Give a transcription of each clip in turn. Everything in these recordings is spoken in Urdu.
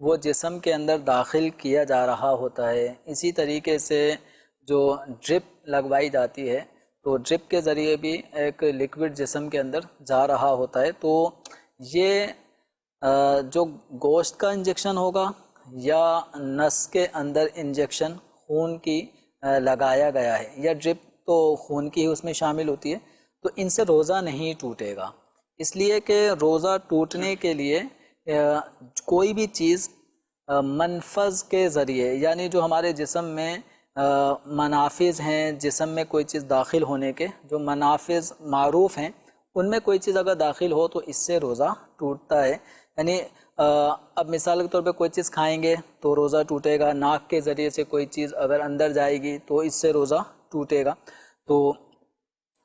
وہ جسم کے اندر داخل کیا جا رہا ہوتا ہے. اسی طریقے سے جو ڈرپ لگوائی جاتی ہے تو ڈرپ کے ذریعے بھی ایک لکوڈ جسم کے اندر جا رہا ہوتا ہے. تو یہ جو گوشت کا انجیکشن ہوگا یا نس کے اندر انجیکشن خون کی لگایا گیا ہے, یا ڈرپ تو خون کی ہی اس میں شامل ہوتی ہے, تو ان سے روزہ نہیں ٹوٹے گا. اس لیے کہ روزہ ٹوٹنے کے لیے کوئی بھی چیز منفذ کے ذریعے, یعنی جو ہمارے جسم میں منافذ ہیں, جسم میں کوئی چیز داخل ہونے کے جو منافذ معروف ہیں, ان میں کوئی چیز اگر داخل ہو تو اس سے روزہ ٹوٹتا ہے. یعنی اب مثال کے طور پہ کوئی چیز کھائیں گے تو روزہ ٹوٹے گا, ناک کے ذریعے سے کوئی چیز اگر اندر جائے گی تو اس سے روزہ ٹوٹے گا. تو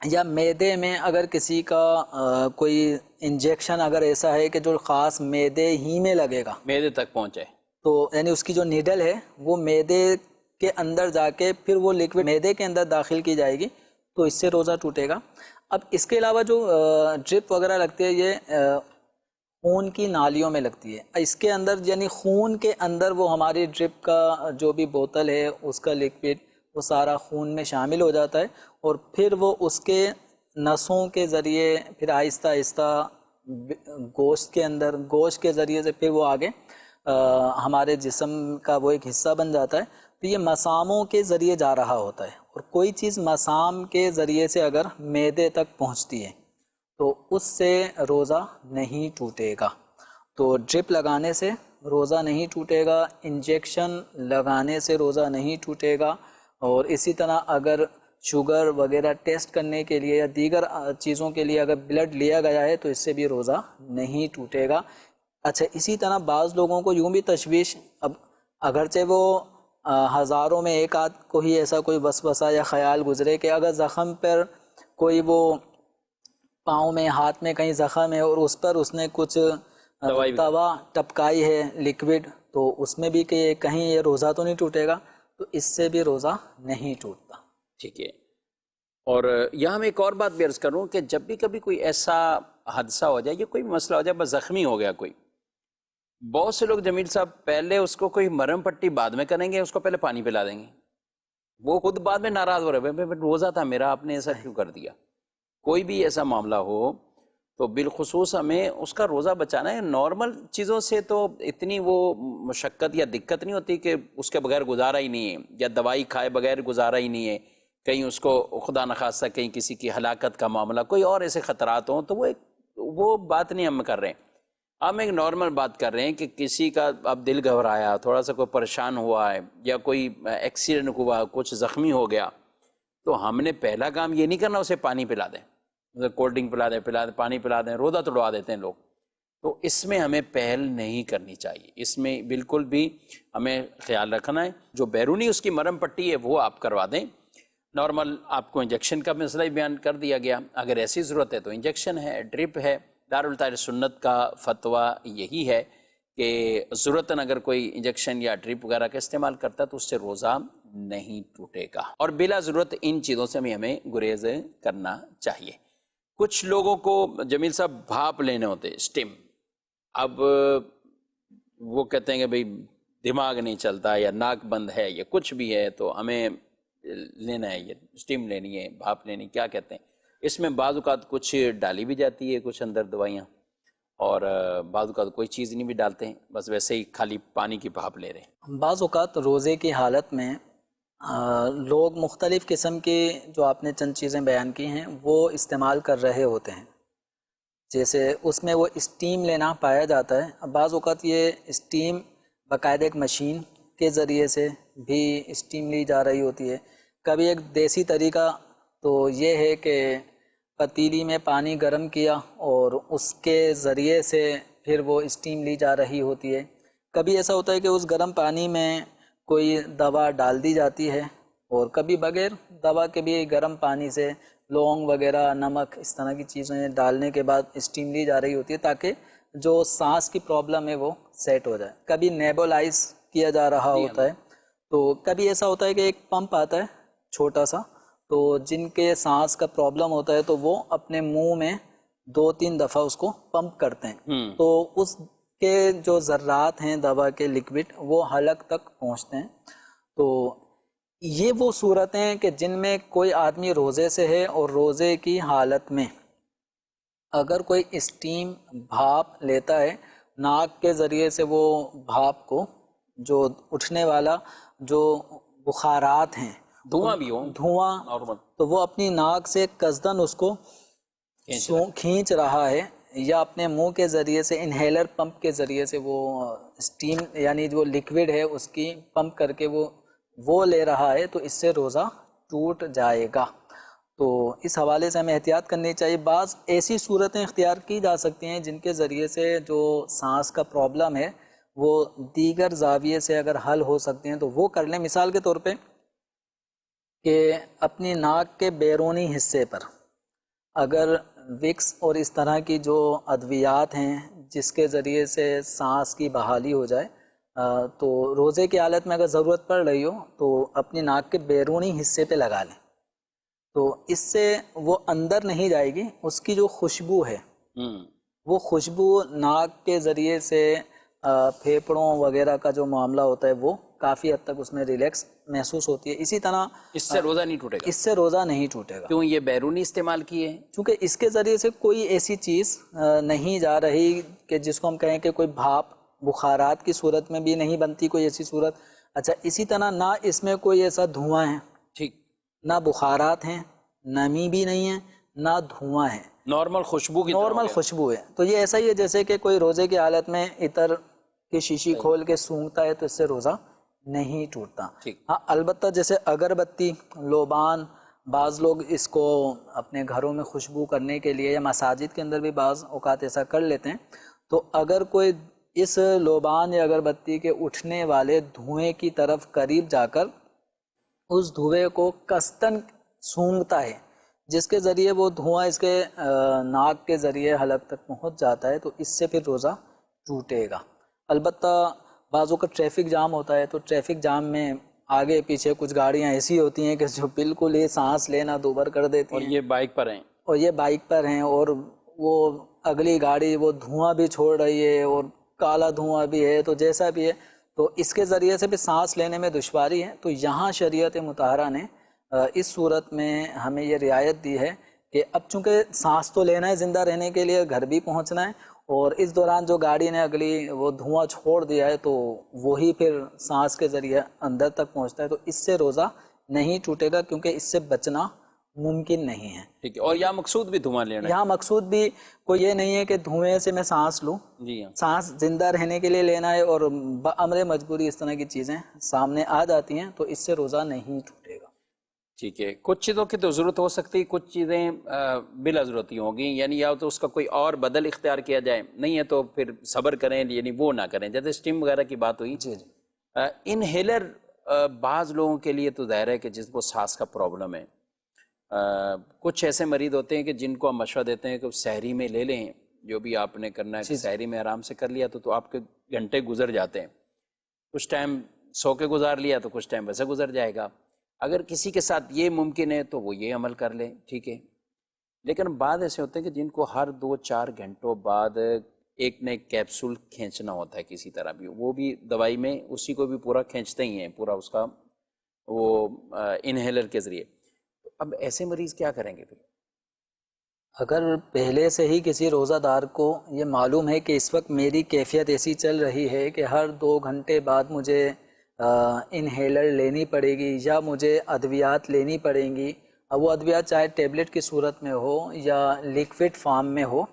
یا معدے میں اگر کسی کا کوئی انجیکشن اگر ایسا ہے کہ جو خاص معدے ہی میں لگے گا, معدے تک پہنچے, تو یعنی اس کی جو نیڈل ہے وہ معدے کے اندر جا کے پھر وہ لکوڈ معدے کے اندر داخل کی جائے گی تو اس سے روزہ ٹوٹے گا. اب اس کے علاوہ جو ڈرپ وغیرہ لگتی ہے یہ خون کی نالیوں میں لگتی ہے. اس کے اندر یعنی خون کے اندر وہ ہماری ڈرپ کا جو بھی بوتل ہے اس کا لکوڈ وہ سارا خون میں شامل ہو جاتا ہے, اور پھر وہ اس کے نسوں کے ذریعے پھر آہستہ آہستہ گوشت کے اندر, گوشت کے ذریعے سے پھر وہ آگے ہمارے جسم کا وہ ایک حصہ بن جاتا ہے. تو یہ مساموں کے ذریعے جا رہا ہوتا ہے, اور کوئی چیز مسام کے ذریعے سے اگر معدے تک پہنچتی ہے تو اس سے روزہ نہیں ٹوٹے گا. تو ڈرپ لگانے سے روزہ نہیں ٹوٹے گا, انجیکشن لگانے سے روزہ نہیں ٹوٹے گا, اور اسی طرح اگر شوگر وغیرہ ٹیسٹ کرنے کے لیے یا دیگر چیزوں کے لیے اگر بلڈ لیا گیا ہے تو اس سے بھی روزہ نہیں ٹوٹے گا. اچھا, اسی طرح بعض لوگوں کو یوں بھی تشویش, اب اگرچہ وہ ہزاروں میں ایک آدھ کو ہی ایسا کوئی وسوسہ یا خیال گزرے کہ اگر زخم پر کوئی وہ پاؤں میں ہاتھ میں کہیں زخم ہے اور اس پر اس نے کچھ دوا ٹپکائی ہے لکوڈ, تو اس میں بھی کہ کہیں یہ روزہ تو نہیں ٹوٹے گا, تو اس سے بھی روزہ نہیں ٹوٹتا. ٹھیک ہے. اور یہاں میں ایک اور بات بھی عرض کروں کہ جب بھی کبھی کوئی ایسا حادثہ ہو جائے یا کوئی مسئلہ ہو جائے, بس زخمی ہو گیا کوئی, بہت سے لوگ جمیل صاحب پہلے اس کو کوئی مرہم پٹی بعد میں کریں گے, اس کو پہلے پانی پلا دیں گے, وہ خود بعد میں ناراض ہو رہے ہیں, روزہ تھا میرا, آپ نے ایسا کیوں کر دیا. کوئی بھی ایسا معاملہ ہو تو بالخصوص ہمیں اس کا روزہ بچانا ہے. نارمل چیزوں سے تو اتنی وہ مشقت یا دقت نہیں ہوتی کہ اس کے بغیر گزارا ہی نہیں ہے, یا دوائی کھائے بغیر گزارا ہی نہیں ہے, کہیں اس کو خدا نخواستہ کہیں کسی کی ہلاکت کا معاملہ, کوئی اور ایسے خطرات ہوں, تو وہ بات نہیں ہم کر رہے ہیں. ہم ایک نارمل بات کر رہے ہیں کہ کسی کا اب دل گھبرایا, تھوڑا سا کوئی پریشان ہوا ہے, یا کوئی ایکسیڈنٹ ہوا, کچھ زخمی ہو گیا, تو ہم نے پہلا کام یہ نہیں کرنا اسے پانی پلا دیں, کولڈ ڈرنک پلا دیں, پانی پلا دیں, روزہ توڑوا دیتے ہیں لوگ. تو اس میں ہمیں پہل نہیں کرنی چاہیے, اس میں بالکل بھی ہمیں خیال رکھنا ہے. جو بیرونی اس کی مرہم پٹی ہے وہ آپ کروا دیں. نارمل آپ کو انجیکشن کا مسئلہ بیان کر دیا گیا, اگر ایسی ضرورت ہے تو انجیکشن ہے, ڈرپ ہے. دارالتحریر سنت کا فتویٰ یہی ہے کہ ضرورتاً اگر کوئی انجیکشن یا ڈرپ وغیرہ کا استعمال کرتا ہے تو اس سے روزہ نہیں ٹوٹے گا, اور بلا ضرورت ان چیزوں سے ہمیں گریز کرنا چاہیے. کچھ لوگوں کو جمیل صاحب بھاپ لینے ہوتے ہیں, اسٹیم. اب وہ کہتے ہیں کہ بھئی دماغ نہیں چلتا, یا ناک بند ہے, یا کچھ بھی ہے, تو ہمیں لینا ہے, یہ اسٹیم لینی ہے, بھاپ لینی, کیا کہتے ہیں. اس میں بعض اوقات کچھ ڈالی بھی جاتی ہے, کچھ اندر دوائیاں, اور بعض اوقات کوئی چیز نہیں بھی ڈالتے ہیں, بس ویسے ہی خالی پانی کی بھاپ لے رہے ہیں. بعض اوقات روزے کی حالت میں لوگ مختلف قسم کی جو آپ نے چند چیزیں بیان کی ہیں وہ استعمال کر رہے ہوتے ہیں, جیسے اس میں وہ اسٹیم لینا پایا جاتا ہے. اب بعض اوقات یہ اسٹیم باقاعدہ ایک مشین کے ذریعے سے بھی اسٹیم لی جا رہی ہوتی ہے. کبھی ایک دیسی طریقہ تو یہ ہے کہ پتیلی میں پانی گرم کیا اور اس کے ذریعے سے پھر وہ اسٹیم لی جا رہی ہوتی ہے. کبھی ایسا ہوتا ہے کہ اس گرم پانی میں کوئی دوا ڈال دی جاتی ہے, اور کبھی بغیر دوا کے بھی گرم پانی سے لونگ وغیرہ, نمک, اس طرح کی چیزیں ڈالنے کے بعد اسٹیم لی جا رہی ہوتی ہے تاکہ جو سانس کی پرابلم ہے وہ سیٹ ہو جائے. کبھی نیبولائز کیا جا رہا ہوتا ہے. تو کبھی ایسا ہوتا ہے کہ ایک پمپ آتا ہے چھوٹا سا, تو جن کے سانس کا پرابلم ہوتا ہے تو وہ اپنے منہ میں 2-3 دفعہ اس کو پمپ کرتے ہیں. تو اس کے جو ذرات ہیں دوا کے لکوڈ وہ حلق تک پہنچتے ہیں. تو یہ وہ صورتیں ہیں کہ جن میں کوئی آدمی روزے سے ہے اور روزے کی حالت میں اگر کوئی اسٹیم بھاپ لیتا ہے ناک کے ذریعے سے، وہ بھاپ کو جو اٹھنے والا جو بخارات ہیں، دھواں بھی ہو دھواں، نارمل، تو وہ اپنی ناک سے قصدن اس کو کھینچ رہا ہے، یا اپنے منہ کے ذریعے سے انہیلر پمپ کے ذریعے سے وہ اسٹیم یعنی جو لکوڈ ہے اس کی پمپ کر کے وہ لے رہا ہے، تو اس سے روزہ ٹوٹ جائے گا. تو اس حوالے سے ہمیں احتیاط کرنی چاہیے. بعض ایسی صورتیں اختیار کی جا سکتی ہیں جن کے ذریعے سے جو سانس کا پرابلم ہے وہ دیگر زاویے سے اگر حل ہو سکتے ہیں تو وہ کر لیں. مثال کے طور پہ کہ اپنی ناک کے بیرونی حصے پر اگر وکس اور اس طرح کی جو ادویات ہیں جس کے ذریعے سے سانس کی بحالی ہو جائے، تو روزے کی حالت میں اگر ضرورت پڑ رہی ہو تو اپنی ناک کے بیرونی حصے پہ لگا لیں، تو اس سے وہ اندر نہیں جائے گی. اس کی جو خوشبو ہے وہ خوشبو ناک کے ذریعے سے پھیپھڑوں وغیرہ کا جو معاملہ ہوتا ہے وہ کافی حد تک اس میں ریلیکس محسوس ہوتی ہے. اسی طرح اس سے روزہ نہیں ٹوٹے گا. اس سے روزہ نہیں ٹوٹے گا. کیوں؟ یہ بیرونی استعمال کیے ہیں، چونکہ اس کے ذریعے سے کوئی ایسی چیز نہیں جا رہی کہ جس کو ہم کہیں کہ کوئی بھاپ بخارات کی صورت میں بھی نہیں بنتی کوئی ایسی صورت. اچھا، اسی طرح نہ اس میں کوئی ایسا دھواں ہے، ٹھیک، نہ بخارات ہیں، نمی بھی نہیں ہے، نہ دھواں ہے، نارمل خوشبو کی نارمل خوشبو ہے. تو یہ ایسا ہی ہے جیسے کہ کوئی روزے کی حالت میں عطر کی شیشی کھول کے سونگتا ہے تو اس سے روزہ نہیں ٹوٹتا. ہاں، البتہ جیسے اگربتی، لوبان، بعض لوگ اس کو اپنے گھروں میں خوشبو کرنے کے لیے یا مساجد کے اندر بھی بعض اوقات ایسا کر لیتے ہیں. تو اگر کوئی اس لوبان یا اگربتی کے اٹھنے والے دھوئیں کی طرف قریب جا کر اس دھوئیں کو قصدن سونگتا ہے جس کے ذریعے وہ دھواں اس کے ناک کے ذریعے حلق تک پہنچ جاتا ہے، تو اس سے پھر روزہ ٹوٹے گا. البتہ بعضوں کا ٹریفک جام ہوتا ہے تو ٹریفک جام میں آگے پیچھے کچھ گاڑیاں ایسی ہوتی ہیں کہ جو بالکل ہی سانس لینا دوبھر کر دیتی ہیں، اور یہ بائک پر ہیں، اور وہ اگلی گاڑی وہ دھواں بھی چھوڑ رہی ہے اور کالا دھواں بھی ہے، تو جیسا بھی ہے تو اس کے ذریعے سے بھی سانس لینے میں دشواری ہے. تو یہاں شریعت مطہرہ نے اس صورت میں ہمیں یہ رعایت دی ہے کہ اب چونکہ سانس تو لینا ہے زندہ رہنے کے لیے، گھر بھی پہنچنا ہے، اور اس دوران جو گاڑی نے اگلی وہ دھواں چھوڑ دیا ہے تو وہی پھر سانس کے ذریعے اندر تک پہنچتا ہے، تو اس سے روزہ نہیں ٹوٹے گا کیونکہ اس سے بچنا ممکن نہیں ہے. ٹھیک ہے. اور یہاں مقصود بھی دھواں لینا ہے، یہاں مقصود بھی کوئی یہ نہیں ہے کہ دھوئیں سے میں سانس لوں، جی ہاں، سانس زندہ رہنے کے لیے لینا ہے، اور بامر مجبوری اس طرح کی چیزیں سامنے آ جاتی ہیں تو اس سے روزہ نہیں ٹوٹے گا. ٹھیک ہے. کچھ چیزوں کی تو ضرورت ہو سکتی ہے، کچھ چیزیں بلا ضرورتی ہوں گی، یعنی یا تو اس کا کوئی اور بدل اختیار کیا جائے، نہیں ہے تو پھر صبر کریں، یعنی وہ نہ کریں. جیسے اسٹیم وغیرہ کی بات ہوئی، جی انہیلر بعض لوگوں کے لیے تو ظاہر ہے کہ جس کو سانس کا پرابلم ہے، کچھ ایسے مریض ہوتے ہیں کہ جن کو ہم مشورہ دیتے ہیں کہ سحری میں لے لیں، جو بھی آپ نے کرنا ہے کہ سحری میں آرام سے کر لیا تو آپ کے گھنٹے گزر جاتے ہیں، کچھ ٹائم سو کے گزار لیا تو کچھ ٹائم ویسے گزر جائے گا. اگر کسی کے ساتھ یہ ممکن ہے تو وہ یہ عمل کر لیں، ٹھیک ہے. لیکن بعض ایسے ہوتے ہیں کہ جن کو ہر 2-4 گھنٹوں بعد ایک نہ ایک کیپسول کھینچنا ہوتا ہے کسی طرح بھی، وہ بھی دوائی میں اسی کو بھی پورا کھینچتے ہی ہیں، پورا اس کا وہ انہیلر کے ذریعے. اب ایسے مریض کیا کریں گے پھر؟ اگر پہلے سے ہی کسی روزہ دار کو یہ معلوم ہے کہ اس وقت میری کیفیت ایسی چل رہی ہے کہ ہر 2 گھنٹے بعد مجھے انہیلر لینی پڑے گی یا مجھے ادویات لینی پڑیں گی، اب وہ ادویات چاہے ٹیبلٹ کی صورت میں ہو یا لیکوڈ فارم میں ہو،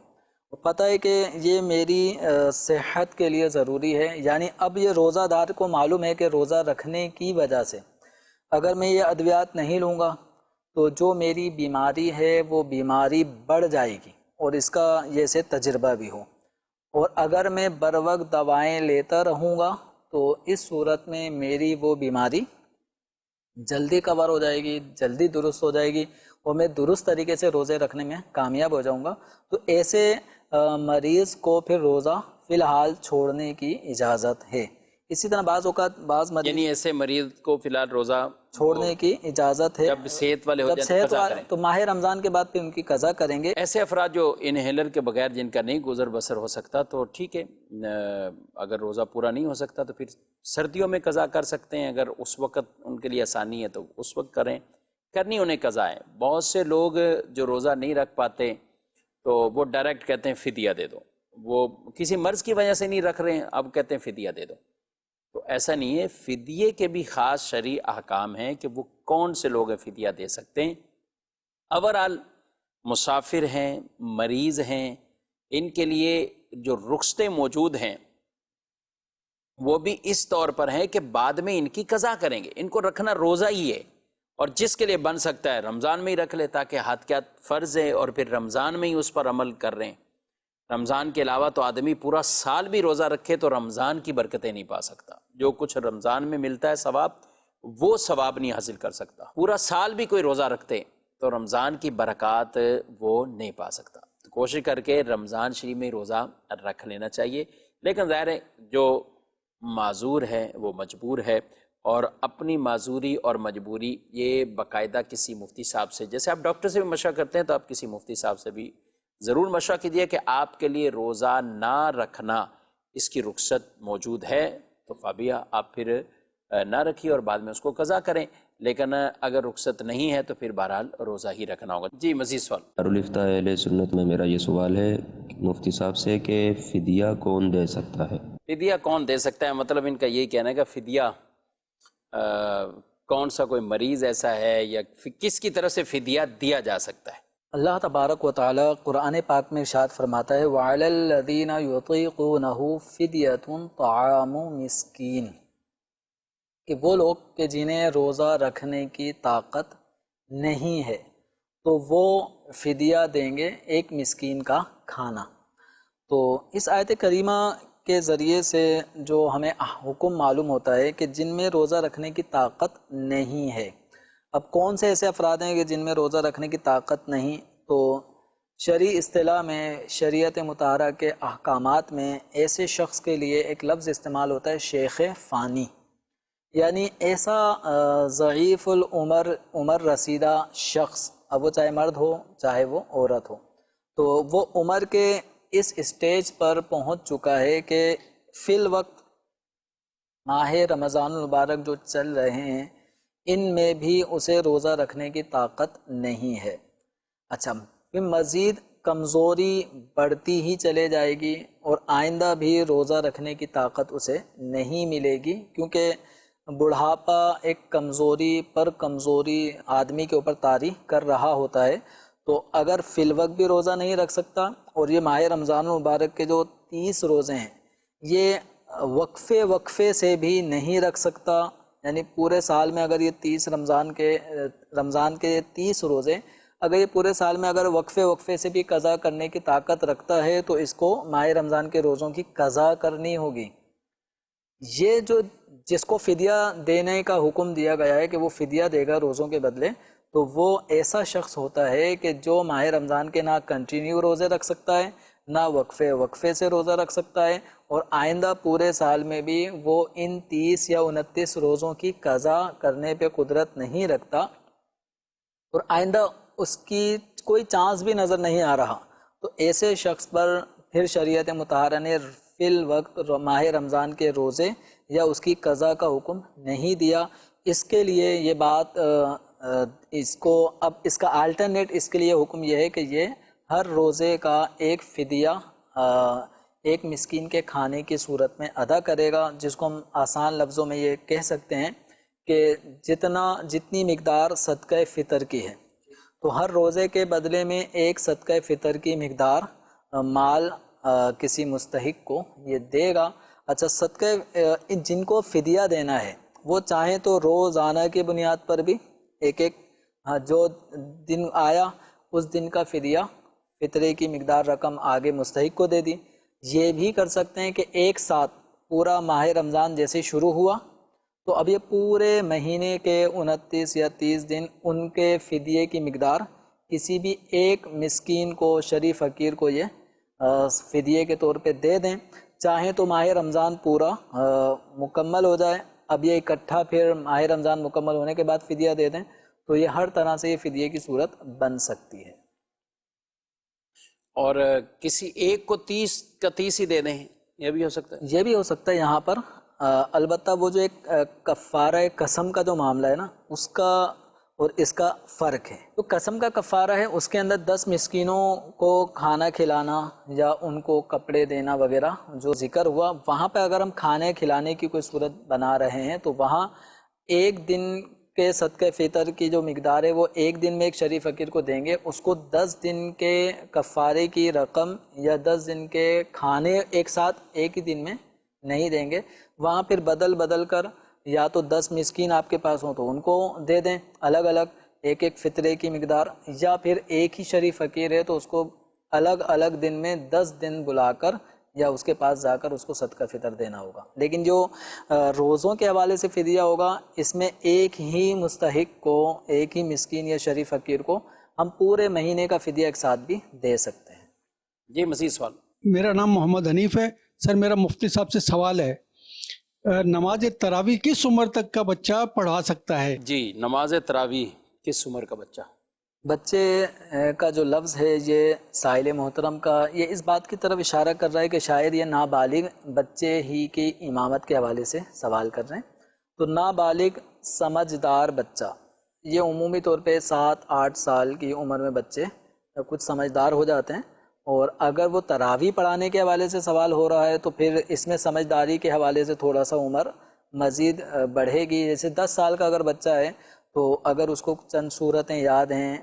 پتہ ہے کہ یہ میری صحت کے لیے ضروری ہے. یعنی اب یہ روزہ دار کو معلوم ہے کہ روزہ رکھنے کی وجہ سے اگر میں یہ ادویات نہیں لوں گا تو جو میری بیماری ہے وہ بیماری بڑھ جائے گی، اور اس کا یہ سے تجربہ بھی ہو. اور اگر میں بر وقت دوائیں لیتا رہوں گا تو اس صورت میں میری وہ بیماری جلدی کور ہو جائے گی، جلدی درست ہو جائے گی، اور میں درست طریقے سے روزے رکھنے میں کامیاب ہو جاؤں گا. تو ایسے مریض کو پھر روزہ فی الحال چھوڑنے کی اجازت ہے. اسی طرح بعض اوقات بعض مریض یعنی ایسے مریض کو فی الحال روزہ چھوڑنے کی اجازت ہے جب صحت والے ہو جب جائیں تو صحت قضا کریں. تو ماہ رمضان کے بعد پھر ان کی قضا کریں گے. ایسے افراد جو انہیلر کے بغیر جن کا نہیں گزر بسر ہو سکتا تو ٹھیک ہے، اگر روزہ پورا نہیں ہو سکتا تو پھر سردیوں میں قضا کر سکتے ہیں. اگر اس وقت ان کے لیے آسانی ہے تو اس وقت کریں، کرنی انہیں قضا ہے. بہت سے لوگ جو روزہ نہیں رکھ پاتے تو وہ ڈائریکٹ کہتے ہیں فدیہ دے دو، وہ کسی مرض کی وجہ سے نہیں رکھ رہے ہیں، اب کہتے ہیں فدیہ دے دو. تو ایسا نہیں ہے، فدیے کے بھی خاص شرعی احکام ہیں کہ وہ کون سے لوگ فدیہ دے سکتے ہیں. اوورآل مسافر ہیں، مریض ہیں، ان کے لیے جو رخصتیں موجود ہیں وہ بھی اس طور پر ہیں کہ بعد میں ان کی قضا کریں گے. ان کو رکھنا روزہ ہی ہے، اور جس کے لیے بن سکتا ہے رمضان میں ہی رکھ لے تاکہ ہاتھ کیا فرض ہے اور پھر رمضان میں ہی اس پر عمل کر رہے ہیں. رمضان کے علاوہ تو آدمی پورا سال بھی روزہ رکھے تو رمضان کی برکتیں نہیں پا سکتا. جو کچھ رمضان میں ملتا ہے ثواب، وہ ثواب نہیں حاصل کر سکتا. پورا سال بھی کوئی روزہ رکھتے تو رمضان کی برکات وہ نہیں پا سکتا. تو کوشش کر کے رمضان شریف میں روزہ رکھ لینا چاہیے. لیکن ظاہر ہے جو معذور ہے وہ مجبور ہے، اور اپنی معذوری اور مجبوری یہ باقاعدہ کسی مفتی صاحب سے، جیسے آپ ڈاکٹر سے بھی مشورہ کرتے ہیں تو آپ کسی مفتی صاحب سے بھی ضرور مشورہ کیجیے کہ آپ کے لیے روزہ نہ رکھنا اس کی رخصت موجود ہے تو فابیہ آپ پھر نہ رکھیے اور بعد میں اس کو قضا کریں. لیکن اگر رخصت نہیں ہے تو پھر بہرحال روزہ ہی رکھنا ہوگا. جی مزید سوال. دارالفتہ اہل سنت میں میرا یہ سوال ہے مفتی صاحب سے کہ فدیہ کون دے سکتا ہے؟ فدیہ کون دے سکتا ہے، مطلب ان کا یہی کہنا ہے کہ فدیہ کون سا کوئی مریض ایسا ہے یا کس کی طرف سے فدیہ دیا جا سکتا ہے. اللہ تبارک و تعالی قرآن پاک میں ارشاد فرماتا ہے وَعَلَى الَّذِينَ يُطِيقُونَهُ فِدْيَةٌ طَعَامُ مِسْكِينٍ، کہ وہ لوگ کہ جنہیں روزہ رکھنے کی طاقت نہیں ہے تو وہ فدیہ دیں گے ایک مسکین کا کھانا. تو اس آیت کریمہ کے ذریعے سے جو ہمیں حکم معلوم ہوتا ہے کہ جن میں روزہ رکھنے کی طاقت نہیں ہے. اب کون سے ایسے افراد ہیں کہ جن میں روزہ رکھنے کی طاقت نہیں؟ تو شرعی اصطلاح میں شریعت مطہرہ کے احکامات میں ایسے شخص کے لیے ایک لفظ استعمال ہوتا ہے شیخ فانی، یعنی ایسا ضعیف عمر رسیدہ شخص، اب وہ چاہے مرد ہو چاہے وہ عورت ہو، تو وہ عمر کے اس اسٹیج پر پہنچ چکا ہے کہ فی الوقت ماہ رمضان المبارک جو چل رہے ہیں ان میں بھی اسے روزہ رکھنے کی طاقت نہیں ہے. اچھا، پھر مزید کمزوری بڑھتی ہی چلے جائے گی اور آئندہ بھی روزہ رکھنے کی طاقت اسے نہیں ملے گی، کیونکہ بڑھاپا ایک کمزوری پر کمزوری آدمی کے اوپر طاری کر رہا ہوتا ہے. تو اگر فی الوقت بھی روزہ نہیں رکھ سکتا، اور یہ ماہ رمضان المبارک کے جو 30 روزے ہیں یہ وقفے سے بھی نہیں رکھ سکتا، یعنی پورے سال میں اگر یہ 30 رمضان کے 30 روزے اگر یہ پورے سال میں اگر وقفے سے بھی قضا کرنے کی طاقت رکھتا ہے تو اس کو ماہ رمضان کے روزوں کی قضا کرنی ہوگی. یہ جو جس کو فدیہ دینے کا حکم دیا گیا ہے کہ وہ فدیہ دے گا روزوں کے بدلے، تو وہ ایسا شخص ہوتا ہے کہ جو ماہ رمضان کے نہ کنٹینیو روزے رکھ سکتا ہے، نہ وقفے سے روزہ رکھ سکتا ہے، اور آئندہ پورے سال میں بھی وہ ان 30 یا 29 روزوں کی قضا کرنے پہ قدرت نہیں رکھتا، اور آئندہ اس کی کوئی چانس بھی نظر نہیں آ رہا. تو ایسے شخص پر پھر شریعت مطہرہ نے فی الوقت ماہ رمضان کے روزے یا اس کی قضا کا حکم نہیں دیا. اس کے لیے یہ بات اس کا آلٹرنیٹ اس کے لیے حکم یہ ہے کہ یہ ہر روزے کا ایک فدیہ ایک مسکین کے کھانے کی صورت میں ادا کرے گا، جس کو ہم آسان لفظوں میں یہ کہہ سکتے ہیں کہ جتنی مقدار صدقہ فطر کی ہے تو ہر روزے کے بدلے میں ایک صدقہ فطر کی مقدار مال کسی مستحق کو یہ دے گا. اچھا، صدقہ جن کو فدیہ دینا ہے وہ چاہیں تو روزانہ کی بنیاد پر بھی ایک جو دن آیا اس دن کا فطرے کی مقدار رقم آگے مستحق کو دے دی. یہ بھی کر سکتے ہیں کہ ایک ساتھ پورا ماہ رمضان جیسے شروع ہوا تو اب یہ پورے مہینے کے 29 یا 30 دن ان کے فدیے کی مقدار کسی بھی ایک مسکین کو، شریف فقیر کو یہ فدیے کے طور پہ دے دیں، چاہیں تو ماہ رمضان پورا مکمل ہو جائے، اب یہ اکٹھا پھر ماہ رمضان مکمل ہونے کے بعد فدیہ دے دیں، تو یہ ہر طرح سے یہ فدیے کی صورت بن سکتی ہے۔ اور کسی ایک کو 30 کا 30 ہی دے دیں، یہ بھی ہو سکتا ہے؟ یہ بھی ہو سکتا ہے یہاں پر، البتہ وہ جو ایک کفارہ قسم کا جو معاملہ ہے نا، اس کا اور اس کا فرق ہے۔ تو قسم کا کفارہ ہے، اس کے اندر 10 مسکینوں کو کھانا کھلانا یا ان کو کپڑے دینا وغیرہ جو ذکر ہوا، وہاں پہ اگر ہم کھانے کھلانے کی کوئی صورت بنا رہے ہیں تو وہاں ایک دن کے صدقہ فطر کی جو مقدار ہے وہ ایک دن میں ایک شریف فقیر کو دیں گے، اس کو 10 دن کے کفارے کی رقم یا 10 دن کے کھانے ایک ساتھ ایک ہی دن میں نہیں دیں گے۔ وہاں پھر بدل بدل کر یا تو 10 مسکین آپ کے پاس ہوں تو ان کو دے دیں الگ الگ ایک ایک فطرے کی مقدار، یا پھر ایک ہی شریف فقیر ہے تو اس کو الگ الگ دن میں 10 دن بلا کر یا اس کے پاس جا کر اس کو صدقہ فطر دینا ہوگا۔ لیکن جو روزوں کے حوالے سے فدیہ ہوگا، اس میں ایک ہی مستحق کو، ایک ہی مسکین یا شریف فقیر کو ہم پورے مہینے کا فدیہ ایک ساتھ بھی دے سکتے ہیں۔ جی مزید سوال۔ میرا نام محمد حنیف ہے سر، میرا مفتی صاحب سے سوال ہے، نماز تراویح کس عمر تک کا بچہ پڑھا سکتا ہے؟ جی، نماز تراویح کس عمر کا بچہ؟ بچے کا جو لفظ ہے یہ سائل محترم کا یہ اس بات کی طرف اشارہ کر رہا ہے کہ شاید یہ نابالغ بچے ہی کی امامت کے حوالے سے سوال کر رہے ہیں۔ تو نابالغ سمجھدار بچہ، یہ عمومی طور پہ 7-8 سال کی عمر میں بچے کچھ سمجھدار ہو جاتے ہیں، اور اگر وہ تراویح پڑھانے کے حوالے سے سوال ہو رہا ہے تو پھر اس میں سمجھداری کے حوالے سے تھوڑا سا عمر مزید بڑھے گی۔ جیسے 10 سال کا اگر بچہ ہے تو اگر اس کو چند صورتیں یاد ہیں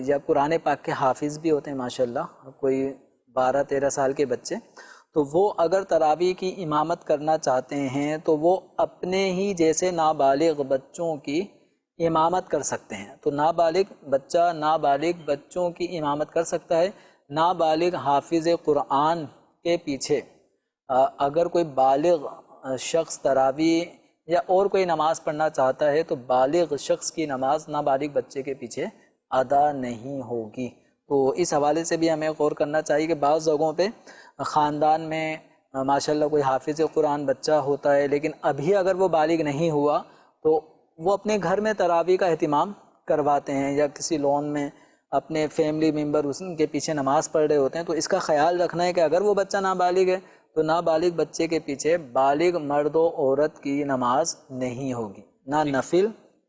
یا قرآن پاک کے حافظ بھی ہوتے ہیں ماشاءاللہ، کوئی 12-13 سال کے بچے، تو وہ اگر تراویح کی امامت کرنا چاہتے ہیں تو وہ اپنے ہی جیسے نابالغ بچوں کی امامت کر سکتے ہیں۔ تو نابالغ بچہ نابالغ بچوں کی امامت کر سکتا ہے۔ نابالغ حافظ قرآن کے پیچھے اگر کوئی بالغ شخص تراویح یا اور کوئی نماز پڑھنا چاہتا ہے تو بالغ شخص کی نماز نابالغ بچے کے پیچھے ادا نہیں ہوگی۔ تو اس حوالے سے بھی ہمیں غور کرنا چاہیے کہ بعض جگہوں پہ خاندان میں ماشاءاللہ کوئی حافظ قرآن بچہ ہوتا ہے، لیکن ابھی اگر وہ بالغ نہیں ہوا تو وہ اپنے گھر میں تراویح کا اہتمام کرواتے ہیں یا کسی لون میں اپنے فیملی ممبر اس کے پیچھے نماز پڑھ رہے ہوتے ہیں۔ تو اس کا خیال رکھنا ہے کہ اگر وہ بچہ نابالغ ہے تو نابالغ بچے کے پیچھے بالغ مرد و عورت کی نماز نہیں ہوگی، نہ نفل،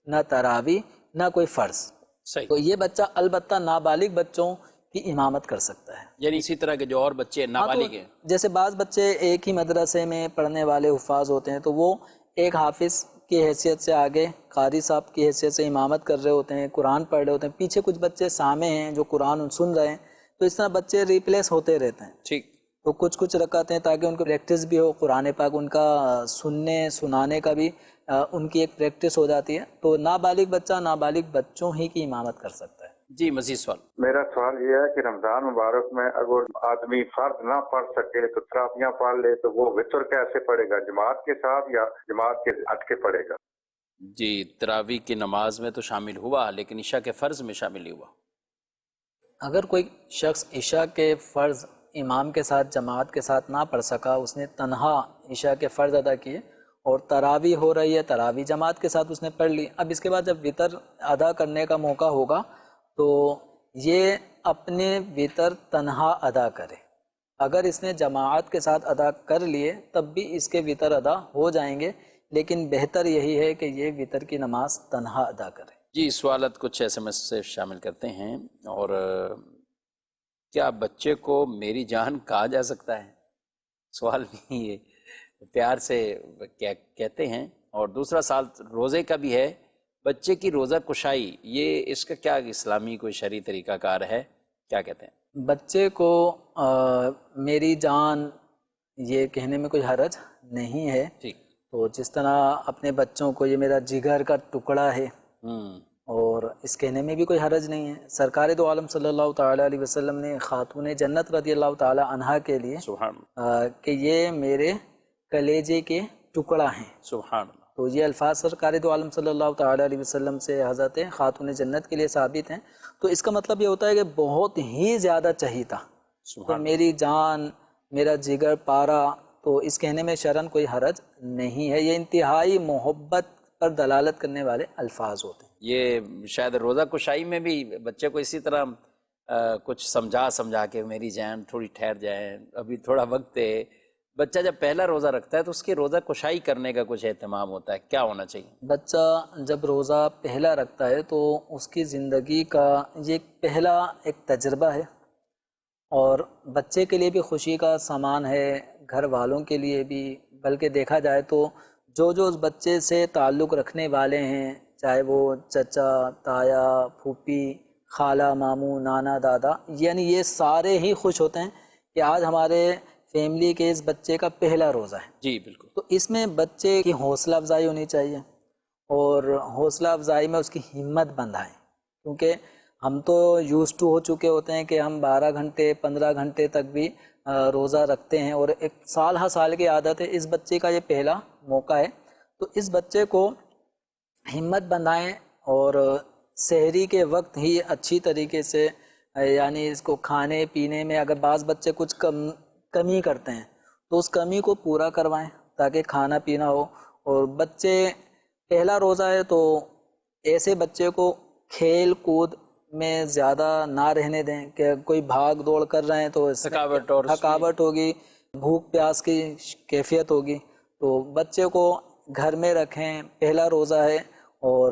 نہ تراویح، نہ کوئی فرض۔ صحیح۔ تو یہ بچہ البتہ نابالغ بچوں کی امامت کر سکتا ہے۔ یعنی اسی طرح کے جو اور بچے نابالغ ہیں، جیسے بعض بچے ایک ہی مدرسے میں پڑھنے والے حفاظ ہوتے ہیں تو وہ ایک حافظ کی حیثیت سے آگے قاری صاحب کی حیثیت سے امامت کر رہے ہوتے ہیں، قرآن پڑھ رہے ہوتے ہیں، پیچھے کچھ بچے سامع ہیں جو قرآن سن رہے ہیں، تو اس طرح بچے ریپلیس ہوتے رہتے ہیں۔ ٹھیک، تو کچھ رکعتیں ہیں تاکہ ان کو پریکٹس بھی ہو، قرآن پاک ان کا سننے سنانے کا بھی ان کی ایک پریکٹس ہو جاتی ہے۔ تو نابالغ بچہ نابالغ بچوں ہی کی امامت کر سکتا ہے۔ جی مزید سوال۔ میرا سوال یہ ہے کہ رمضان مبارک میں اگر آدمی فرض نہ پڑھ سکے تو تراویح پڑھ لے تو وہ وتر کیسے پڑھے گا؟ جماعت کے ساتھ یا جماعت کے ہٹ کے پڑھے گا؟ جی، تراویح کی نماز میں تو شامل ہوا لیکن عشاء کے فرض میں شامل نہیں ہوا۔ اگر کوئی شخص عشاء کے فرض امام کے ساتھ جماعت کے ساتھ نہ پڑھ سکا، اس نے تنہا عشاء کے فرض ادا کیے اور تراویح ہو رہی ہے، تراویح جماعت کے ساتھ اس نے پڑھ لی، اب اس کے بعد جب وطر ادا کرنے کا موقع ہوگا تو یہ اپنے وطر تنہا ادا کرے۔ اگر اس نے جماعت کے ساتھ ادا کر لیے تب بھی اس کے وطر ادا ہو جائیں گے، لیکن بہتر یہی ہے کہ یہ وطر کی نماز تنہا ادا کرے۔ جی، سوالات کچھ ایس ایم ایس سے شامل کرتے ہیں۔ اور کیا بچے کو میری جان کہا جا سکتا ہے؟ سوال بھی یہ پیار سے کہتے ہیں۔ اور دوسرا سال روزے کا بھی ہے، بچے کی روزہ کشائی، یہ اس کا کیا اسلامی کوئی شرعی طریقہ کار ہے؟ کیا کہتے ہیں؟ بچے کو میری جان یہ کہنے میں کوئی حرج نہیں ہے۔ ٹھیک، تو جس طرح اپنے بچوں کو یہ میرا جگر کا ٹکڑا ہے، اور اس کہنے میں بھی کوئی حرج نہیں ہے۔ سرکار دو عالم صلی اللہ تعالیٰ علیہ وسلم نے خاتون جنت رضی اللہ تعالیٰ عنہا کے لیے سبحان اللہ، کہ یہ میرے کلیجے کے ٹکڑا ہیں، سبحان اللہ۔ تو یہ الفاظ سرکار دو عالم صلی اللہ تعالیٰ علیہ وسلم سے حضرت خاتون جنت کے لیے ثابت ہیں۔ تو اس کا مطلب یہ ہوتا ہے کہ بہت ہی زیادہ چہیتا، تو میری جان میرا جگر پارا، تو اس کہنے میں شرعاً کوئی حرج نہیں ہے. یہ انتہائی محبت پر دلالت کرنے والے الفاظ ہوتے ہیں. یہ شاید روزہ کشائی میں بھی بچے کو اسی طرح کچھ سمجھا کے میری جان تھوڑی ٹھہر جائیں، ابھی تھوڑا وقت ہے. بچہ جب پہلا روزہ رکھتا ہے تو اس کی روزہ کشائی کرنے کا کچھ اہتمام ہوتا ہے، کیا ہونا چاہیے؟ بچہ جب روزہ پہلا رکھتا ہے تو اس کی زندگی کا یہ پہلا ایک تجربہ ہے، اور بچے کے لیے بھی خوشی کا سامان ہے، گھر والوں کے لیے بھی. بلکہ دیکھا جائے تو جو اس بچے سے تعلق رکھنے والے ہیں، چاہے وہ چچا، تایا، پھوپھی، خالہ، ماموں، نانا، دادا، یعنی یہ سارے ہی خوش ہوتے ہیں کہ آج ہمارے فیملی کے اس بچے کا پہلا روزہ ہے. جی بالکل. تو اس میں بچے کی حوصلہ افزائی ہونی چاہیے، اور حوصلہ افزائی میں اس کی ہمت بندھائیں، کیونکہ ہم تو ٹو ہو چکے ہوتے ہیں کہ ہم 12 گھنٹے 15 گھنٹے تک بھی روزہ رکھتے ہیں، اور ایک سال ہر سال کی عادت ہے. اس بچے کا یہ پہلا موقع ہے، تو اس بچے کو ہمت بندھائیں، اور سحری کے وقت ہی اچھی طریقے سے، یعنی اس کو کھانے پینے میں اگر بعض بچے کچھ کمی کرتے ہیں تو اس کمی کو پورا کروائیں تاکہ کھانا پینا ہو. اور بچے پہلا روزہ ہے تو ایسے بچے کو کھیل کود میں زیادہ نہ رہنے دیں کہ کوئی بھاگ دوڑ کر رہے ہیں تو اس میں تھکاوٹ ہوگی، بھوک پیاس کی کیفیت ہوگی. تو بچے کو گھر میں رکھیں، پہلا روزہ ہے، اور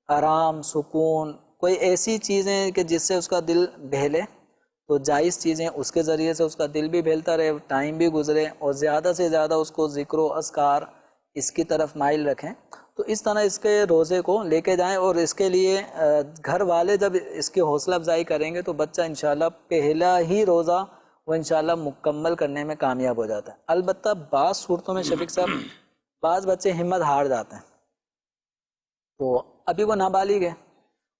آرام، سکون، کوئی ایسی چیزیں کہ جس سے اس کا دل بہلے، تو جائز چیزیں اس کے ذریعے سے اس کا دل بھی بہلتا رہے، ٹائم بھی گزرے، اور زیادہ سے زیادہ اس کو ذکر و اذکار اس کی طرف مائل رکھیں. تو اس طرح اس کے روزے کو لے کے جائیں، اور اس کے لیے گھر والے جب اس کی حوصلہ افزائی کریں گے تو بچہ انشاءاللہ پہلا ہی روزہ وہ انشاءاللہ مکمل کرنے میں کامیاب ہو جاتا ہے. البتہ بعض صورتوں میں شفیق صاحب بعض بچے ہمت ہار جاتے ہیں، تو ابھی وہ نابالغ ہے،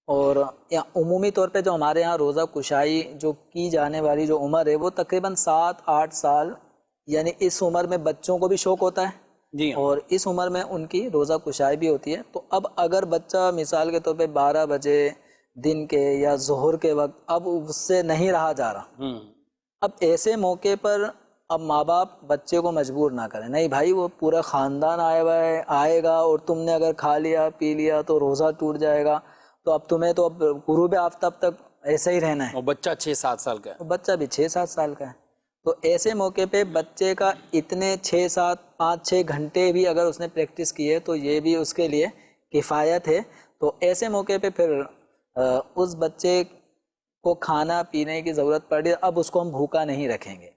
اور عمومی طور پہ جو ہمارے ہاں روزہ کشائی جو کی جانے والی جو عمر ہے وہ تقریباً 7-8 سال، یعنی اس عمر میں بچوں کو بھی شوق ہوتا ہے، جی ہاں. اور اس عمر میں ان کی روزہ کشائی بھی ہوتی ہے. تو اب اگر بچہ مثال کے طور پہ 12 بجے دن کے یا ظہر کے وقت اب اس سے نہیں رہا جا رہا، اب ایسے موقع پر اب ماں باپ بچے کو مجبور نہ کریں، نہیں بھائی وہ پورا خاندان آئے گا اور تم نے اگر کھا لیا پی لیا تو روزہ ٹوٹ جائے گا، تو اب تمہیں تو اب غروب آفتاب تک ایسا ہی رہنا ہے. اور بچہ 6-7 سال کا ہے. بچہ بھی 6-7 سال کا ہے، تو ایسے موقع پہ بچے کا اتنے 5-6 گھنٹے بھی اگر اس نے پریکٹس کی ہے تو یہ بھی اس کے لیے کفایت ہے. تو ایسے موقع پہ پھر اس بچے کو کھانا پینے کی ضرورت پڑی، اب اس کو ہم بھوکا نہیں رکھیں گے،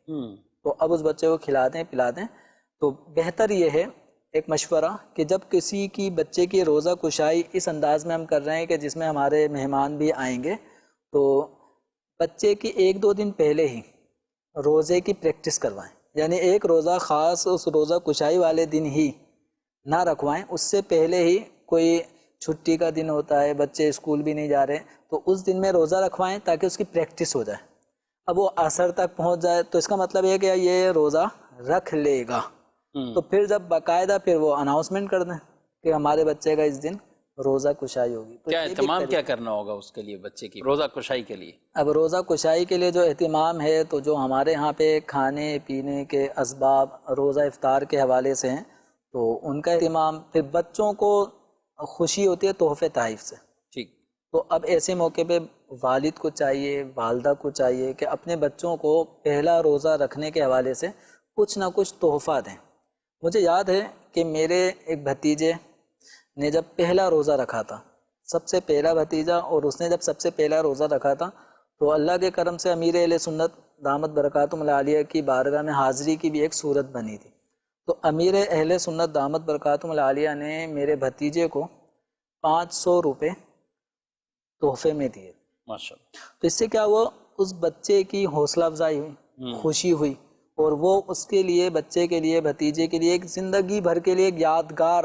تو اب اس بچے کو کھلا دیں پلا دیں. تو بہتر یہ ہے ایک مشورہ کہ جب کسی کی بچے کی روزہ کشائی اس انداز میں ہم کر رہے ہیں کہ جس میں ہمارے مہمان بھی آئیں گے، تو بچے کی 1-2 دن پہلے ہی روزے کی پریکٹس کروائیں، یعنی ایک روزہ خاص اس روزہ کشائی والے دن ہی نہ رکھوائیں، اس سے پہلے ہی کوئی چھٹی کا دن ہوتا ہے، بچے اسکول بھی نہیں جا رہے، تو اس دن میں روزہ رکھوائیں تاکہ اس کی پریکٹس ہو جائے. اب وہ عصر تک پہنچ جائے تو اس کا مطلب یہ کہ یہ روزہ رکھ لے گا، تو پھر جب باقاعدہ پھر وہ اناؤنسمنٹ کر دیں کہ ہمارے بچے کا اس دن روزہ کشائی ہوگی. تو کیا اہتمام کیا کرنا ہوگا اس کے لیے بچے کی روزہ کشائی کے لیے؟ اب روزہ کشائی کے لیے جو اہتمام ہے تو جو ہمارے ہاں پہ کھانے پینے کے اسباب روزہ افطار کے حوالے سے ہیں تو ان کا اہتمام، پھر بچوں کو خوشی ہوتی ہے تحفے تحائف سے. ٹھیک. تو اب ایسے موقع پہ والد کو چاہیے، والدہ کو چاہیے کہ اپنے بچوں کو پہلا روزہ رکھنے کے حوالے سے کچھ نہ کچھ تحفہ دیں. مجھے یاد ہے کہ میرے ایک بھتیجے نے جب پہلا روزہ رکھا تھا، سب سے پہلا بھتیجا، اور اس نے جب سب سے پہلا روزہ رکھا تھا تو اللہ کے کرم سے امیر اہل سنت دامت برکاتہم العالیہ کی بارگاہ میں حاضری کی بھی ایک صورت بنی تھی. تو امیر اہل سنت دامت برکاتہم العالیہ نے میرے بھتیجے کو 500 روپے تحفے میں دیے. ماشاءاللہ. تو اس سے کیا ہوا، اس بچے کی حوصلہ افزائی ہوئی، خوشی ہوئی، اور وہ اس کے لیے، بچے کے لیے، بھتیجے کے لیے ایک زندگی بھر کے لیے ایک یادگار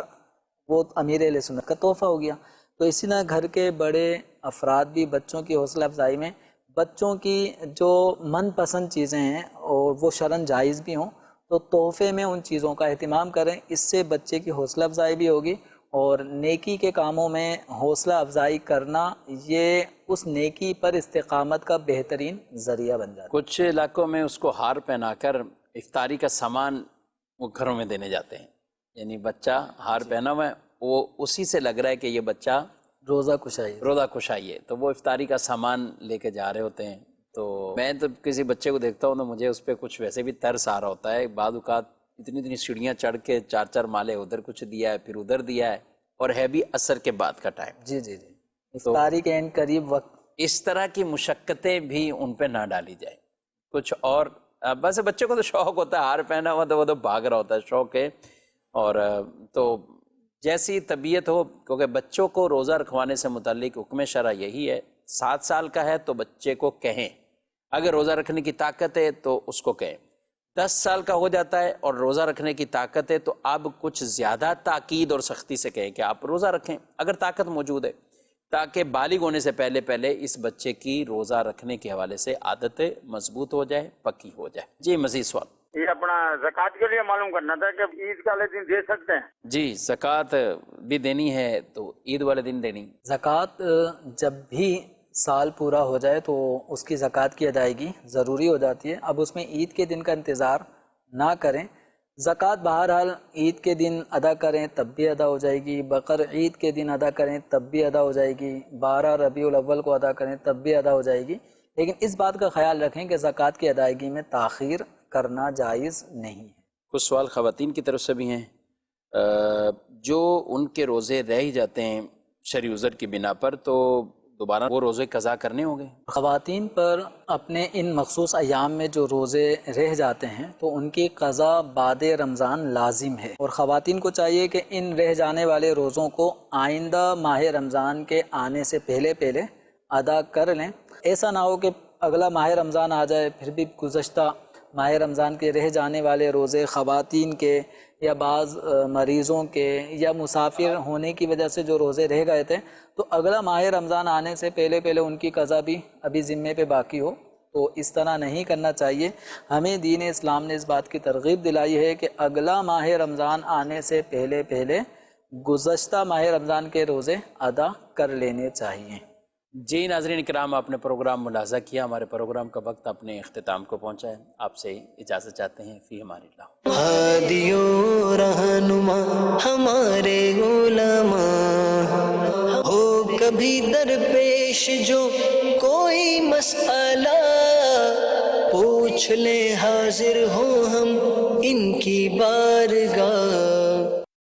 وہ امیر علیہ سنت کا تحفہ ہو گیا. تو اسی طرح گھر کے بڑے افراد بھی بچوں کی حوصلہ افزائی میں بچوں کی جو من پسند چیزیں ہیں اور وہ شرعاً جائز بھی ہوں تو تحفے میں ان چیزوں کا اہتمام کریں. اس سے بچے کی حوصلہ افزائی بھی ہوگی، اور نیکی کے کاموں میں حوصلہ افزائی کرنا یہ اس نیکی پر استقامت کا بہترین ذریعہ بن جاتا ہے. کچھ علاقوں میں اس کو ہار پہنا کر افطاری کا سامان وہ گھروں میں دینے جاتے ہیں، یعنی بچہ ہار پہنا ہوا ہے، وہ اسی سے لگ رہا ہے کہ یہ بچہ روزہ کشائی روزہ کشائی ہے، تو وہ افطاری کا سامان لے کے جا رہے ہوتے ہیں۔ تو میں تو کسی بچے کو دیکھتا ہوں تو مجھے اس پہ کچھ ویسے بھی ترس آ رہا ہوتا ہے، بعض اوقات اتنی سیڑھیاں چڑھ کے 4 مالے ادھر کچھ دیا ہے، پھر ادھر دیا ہے، اور ہے بھی عصر کے بعد کا ٹائم۔ جی جی جی، افطاری کے اینڈ قریب وقت۔ اس طرح کی مشقتیں بھی ان پہ نہ ڈالی جائے کچھ، اور بس بچے کو تو شوق ہوتا ہے، ہار پہنا ہوا تو وہ تو بھاگ رہا ہوتا ہے، شوق ہے، اور تو جیسی طبیعت ہو، کیونکہ بچوں کو روزہ رکھوانے سے متعلق حکم شرع یہی ہے، 7 سال کا ہے تو بچے کو کہیں، اگر روزہ رکھنے کی طاقت ہے تو اس کو کہیں، 10 سال کا ہو جاتا ہے اور روزہ رکھنے کی طاقت ہے تو اب کچھ زیادہ تاکید اور سختی سے کہیں کہ آپ روزہ رکھیں اگر طاقت موجود ہے، تاکہ بالغ ہونے سے پہلے پہلے اس بچے کی روزہ رکھنے کے حوالے سے عادت مضبوط ہو جائے، پکی ہو جائے۔ جی مزید سوال؟ یہ اپنا زکوٰۃ کے لیے معلوم کرنا تھا کہ عید والے دن دے سکتے ہیں؟ جی، زکوٰۃ بھی دینی ہے تو عید والے دن دینی۔ زکوٰۃ جب بھی سال پورا ہو جائے تو اس کی زکوٰۃ کی ادائیگی ضروری ہو جاتی ہے، اب اس میں عید کے دن کا انتظار نہ کریں، زکوٰۃ بہرحال عید کے دن ادا کریں تب بھی ادا ہو جائے گی، بقر عید کے دن ادا کریں تب بھی ادا ہو جائے گی، 12 ربیع الاول کو ادا کریں تب بھی ادا ہو جائے گی، لیکن اس بات کا خیال رکھیں کہ زکوٰۃ کی ادائیگی میں تاخیر کرنا جائز نہیں ہے۔ کچھ سوال خواتین کی طرف سے بھی ہیں، جو ان کے روزے رہ ہی جاتے ہیں شرعی عذر کی بنا پر، تو دوبارہ وہ روزے قضا کرنے ہوں گے؟ خواتین پر اپنے ان مخصوص ایام میں جو روزے رہ جاتے ہیں تو ان کی قضا بعد رمضان لازم ہے، اور خواتین کو چاہیے کہ ان رہ جانے والے روزوں کو آئندہ ماہ رمضان کے آنے سے پہلے پہلے ادا کر لیں، ایسا نہ ہو کہ اگلا ماہ رمضان آ جائے پھر بھی گزشتہ ماہ رمضان کے رہ جانے والے روزے خواتین کے یا بعض مریضوں کے یا مسافر ہونے کی وجہ سے جو روزے رہ گئے تھے تو اگلا ماہ رمضان آنے سے پہلے پہلے ان کی قضا بھی ابھی ذمے پہ باقی ہو، تو اس طرح نہیں کرنا چاہیے۔ ہمیں دین اسلام نے اس بات کی ترغیب دلائی ہے کہ اگلا ماہ رمضان آنے سے پہلے پہلے گزشتہ ماہ رمضان کے روزے ادا کر لینے چاہیے۔ جی ناظرین کرام، آپ نے پروگرام ملاحظہ کیا، ہمارے پروگرام کا وقت اپنے اختتام کو پہنچا ہے، آپ سے اجازت چاہتے ہیں، فی امان اللہ۔ ہادی و رہنما ہمارے علماء، ہو کبھی درپیش جو کوئی مسئلہ، پوچھ لیں حاضر ہوں ہم ان کی بارگاہ،